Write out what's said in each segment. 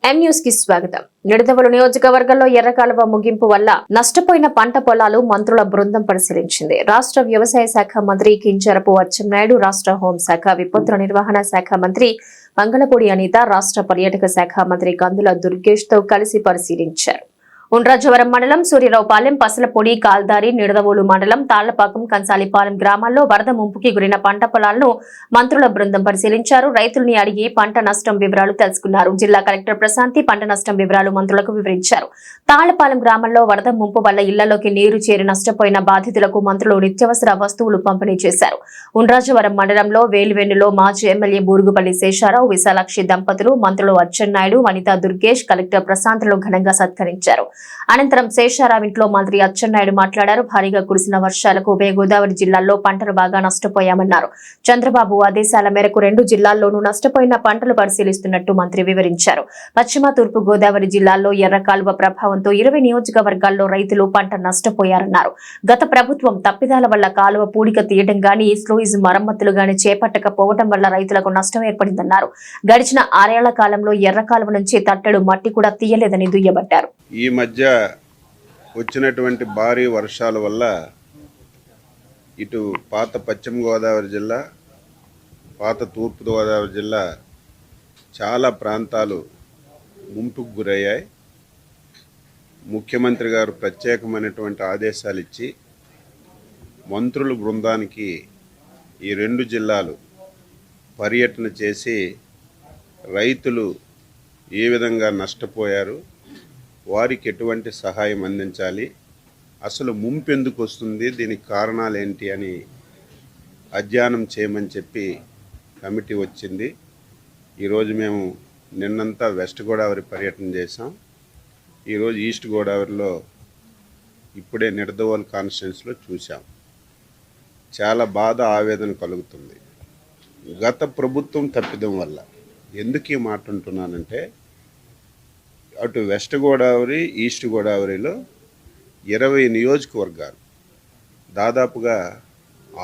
M news కి స్వాగతం. నిడదవోలు నియోజకవర్గంలో ఎర్రకాలువ ముగింపు వల్ల నష్టపోయిన పంట పొలాలు మంత్రుల బృందం పరిశీలించింది. రాష్ట్ర వ్యవసాయ శాఖ మంత్రి కింజరపు అచ్చెన్నాయుడు, రాష్ట్ర హోంశాఖ విపత్తుల నిర్వహణ శాఖ మంత్రి మంగళపూడి అనిత, రాష్ట్ర పర్యాటక శాఖ మంత్రి కందుల దుర్గేష్ తో కలిసి పరిశీలించారు. ఉండ్రాజవరం మండలం సూర్యరావుపాలెం, పసలపొడి, కాల్దారి, నిడదవోలు మండలం తాళ్లపాకం, కంసాలిపాలెం గ్రామాల్లో వరద ముంపుకి గురైన పంట పొలాలను మంత్రుల బృందం పరిశీలించారు. రైతుల్ని అడిగి పంట నష్టం వివరాలు తెలుసుకున్నారు. జిల్లా కలెక్టర్ ప్రశాంతి పంట నష్టం వివరాలు మంత్రులకు వివరించారు. తాళ్లపాలెం గ్రామంలో వరద ముంపు వల్ల ఇళ్లలోకి నీరు చేరి నష్టపోయిన బాధితులకు మంత్రులు నిత్యావసర వస్తువులు పంపిణీ చేశారు. ఉండ్రాజవరం మండలంలో వేలివెన్నులో మాజీ ఎమ్మెల్యే బూరుగుపల్లి శేషారావు, విశాలాక్షి దంపతులు మంత్రులు అచ్చెన్నాయుడు, వనితా దుర్గేష్, కలెక్టర్ ప్రశాంత్లు ఘనంగా సత్కరించారు. అనంతరం శేషారావు ఇంట్లో మంత్రి అచ్చెన్నాయుడు మాట్లాడారు. భారీగా కురిసిన వర్షాలకు ఉభయ గోదావరి జిల్లాల్లో పంటలు బాగా నష్టపోయామన్నారు. చంద్రబాబు ఆదేశాల మేరకు 2 జిల్లాల్లోనూ నష్టపోయిన పంటలు పరిశీలిస్తున్నట్టు మంత్రి వివరించారు. పశ్చిమ తూర్పు గోదావరి జిల్లాల్లో ఎర్రకాలువ ప్రభావంతో 20 నియోజకవర్గాల్లో రైతులు పంట నష్టపోయారన్నారు. గత ప్రభుత్వం తప్పిదాల వల్ల కాలువ పూడిక తీయడం గానీ, స్లూయిజ్ మరమ్మతులు గానీ చేపట్టకపోవడం వల్ల రైతులకు నష్టం ఏర్పడిందన్నారు. గడిచిన 6 ఏళ్ల కాలంలో ఎర్రకాలువ నుంచి తట్టెడు మట్టి కూడా తీయలేదని దుయ్యబట్టారు. ఈ మధ్య వచ్చినటువంటి భారీ వర్షాల వల్ల ఇటు పాత పశ్చిమ గోదావరి జిల్లా, పాత తూర్పు గోదావరి జిల్లా చాలా ప్రాంతాలు ముంపుకు గురయ్యాయి. ముఖ్యమంత్రి గారు ప్రత్యేకమైనటువంటి ఆదేశాలు ఇచ్చి మంత్రుల బృందానికి ఈ 2 జిల్లాలు పర్యటన చేసి రైతులు ఏ విధంగా నష్టపోయారు, వారికి ఎటువంటి సహాయం అందించాలి, అసలు ముంపు ఎందుకు వస్తుంది, దీనికి కారణాలు ఏంటి అని అధ్యయనం చేయమని చెప్పి కమిటీ వచ్చింది. ఈరోజు మేము నిన్నంతా వెస్ట్ గోదావరి పర్యటన చేసాం. ఈరోజు ఈస్ట్ గోదావరిలో ఇప్పుడే నిడదవోలు కాన్స్టిట్యున్సీలో చూసాం. చాలా బాధ, ఆవేదన కలుగుతుంది. గత ప్రభుత్వం తప్పిదం వల్ల ఎందుకు ఈ మాట అంటున్నానంటే, అటు వెస్ట్ గోదావరి, ఈస్ట్ గోదావరిలో 20 నియోజకవర్గాలు దాదాపుగా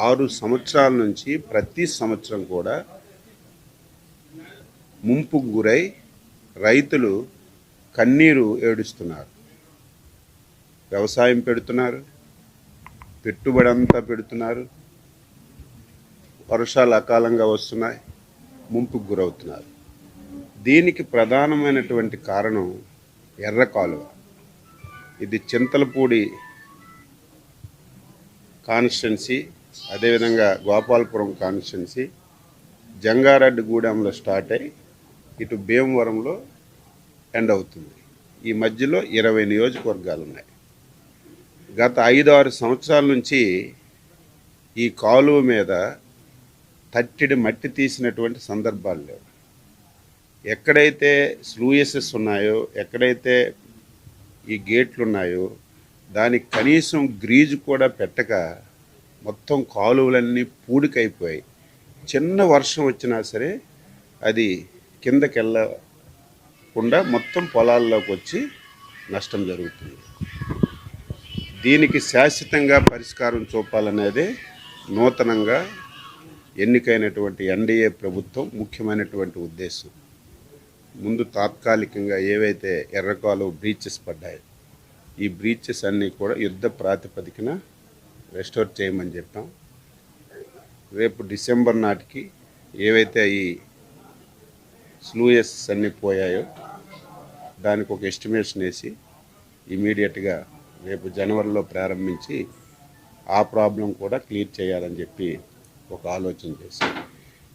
6 సంవత్సరాల నుంచి ప్రతి సంవత్సరం కూడా ముంపుకు గురై రైతులు కన్నీరు ఏడుస్తున్నారు. వ్యవసాయం పెడుతున్నారు, పెట్టుబడి అంతా పెడుతున్నారు, వర్షాలు అకాలంగా వస్తున్నాయి, ముంపుకు గురవుతున్నారు. దీనికి ప్రధానమైనటువంటి కారణం ఎర్రకాలువ. ఇది చింతలపూడి కాన్స్టిట్యున్సీ, అదేవిధంగా గోపాలపురం కాన్స్టిట్యున్సీ, జంగారెడ్డిగూడెంలో స్టార్ట్ అయ్యి ఇటు భీమవరంలో ఎండ్ అవుతుంది. ఈ మధ్యలో 20 నియోజకవర్గాలు ఉన్నాయి. గత 5-6 సంవత్సరాల నుంచి ఈ కాలువ మీద తట్టెడి మట్టి తీసినటువంటి సందర్భాలు లేవు. ఎక్కడైతే స్లూయసెస్ ఉన్నాయో, ఎక్కడైతే ఈ గేట్లు ఉన్నాయో దానికి కనీసం గ్రీజు కూడా పెట్టక మొత్తం కాలువలన్నీ పూడికైపోయాయి. చిన్న వర్షం వచ్చినా సరే అది కిందకి వెళ్ళకుండా మొత్తం పొలాల్లోకి వచ్చి నష్టం జరుగుతుంది. దీనికి శాశ్వతంగా పరిష్కారం చూపాలనేదే నూతనంగా ఎన్నికైనటువంటి ఎన్డీఏ ప్రభుత్వం ముఖ్యమైనటువంటి ఉద్దేశం. ముందు తాత్కాలికంగా ఏవైతే ఎర్రకాలువ బ్రీచెస్ పడ్డాయో ఈ బ్రీచెస్ అన్నీ కూడా యుద్ధ ప్రాతిపదికన రెస్టోర్ చేయమని చెప్పాం. రేపు డిసెంబర్ నాటికి ఏవైతే ఈ స్లూయస్ అన్నీ పోయాయో దానికి ఒక ఎస్టిమేషన్ వేసి ఇమీడియట్గా రేపు జనవరిలో ప్రారంభించి ఆ ప్రాబ్లం కూడా క్లియర్ చేయాలని చెప్పి ఒక ఆలోచన చేశాం.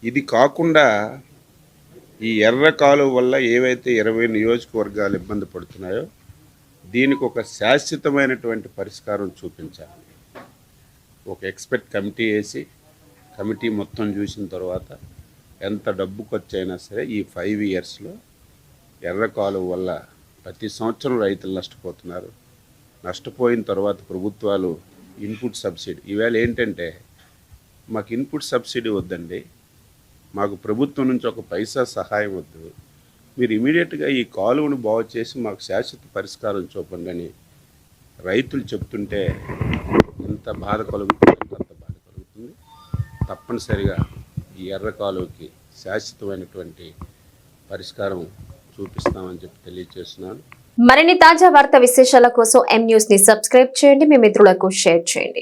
ఇది కాకుండా ఈ ఎర్ర కాలువ వల్ల ఏవైతే 20 నియోజకవర్గాలు ఇబ్బంది పడుతున్నాయో దీనికి ఒక శాశ్వతమైనటువంటి పరిష్కారం చూపించాలి. ఒక ఎక్స్పర్ట్ కమిటీ వేసి కమిటీ మొత్తం చూసిన తర్వాత ఎంత డబ్బు ఖర్చు అయినా సరే ఈ 5 ఇయర్స్లో ఎర్ర కాలువ వల్ల ప్రతి సంవత్సరం రైతులు నష్టపోతున్నారు. నష్టపోయిన తర్వాత ప్రభుత్వాలు ఇన్పుట్ సబ్సిడీ, ఈవేళ ఏంటంటే మాకు ఇన్పుట్ సబ్సిడీ వద్దండి, మాకు ప్రభుత్వం నుంచి ఒక పైసా సహాయం వద్దు, మీరు ఇమీడియట్గా ఈ కాలువను బాగు చేసి మాకు శాశ్వత పరిష్కారం చూపండి అని రైతులు చెప్తుంటే ఎంత బాధ కలుగుతుంది, అంత బాధ కలుగుతుంది. తప్పనిసరిగా ఈ ఎర్ర కాలువకి శాశ్వతమైనటువంటి పరిష్కారం చూపిస్తామని చెప్పి తెలియజేస్తున్నాను. మరిన్ని తాజా వార్తా విశేషాల కోసం M News ని సబ్స్క్రైబ్ చేయండి, మీ మిత్రులకు షేర్ చేయండి.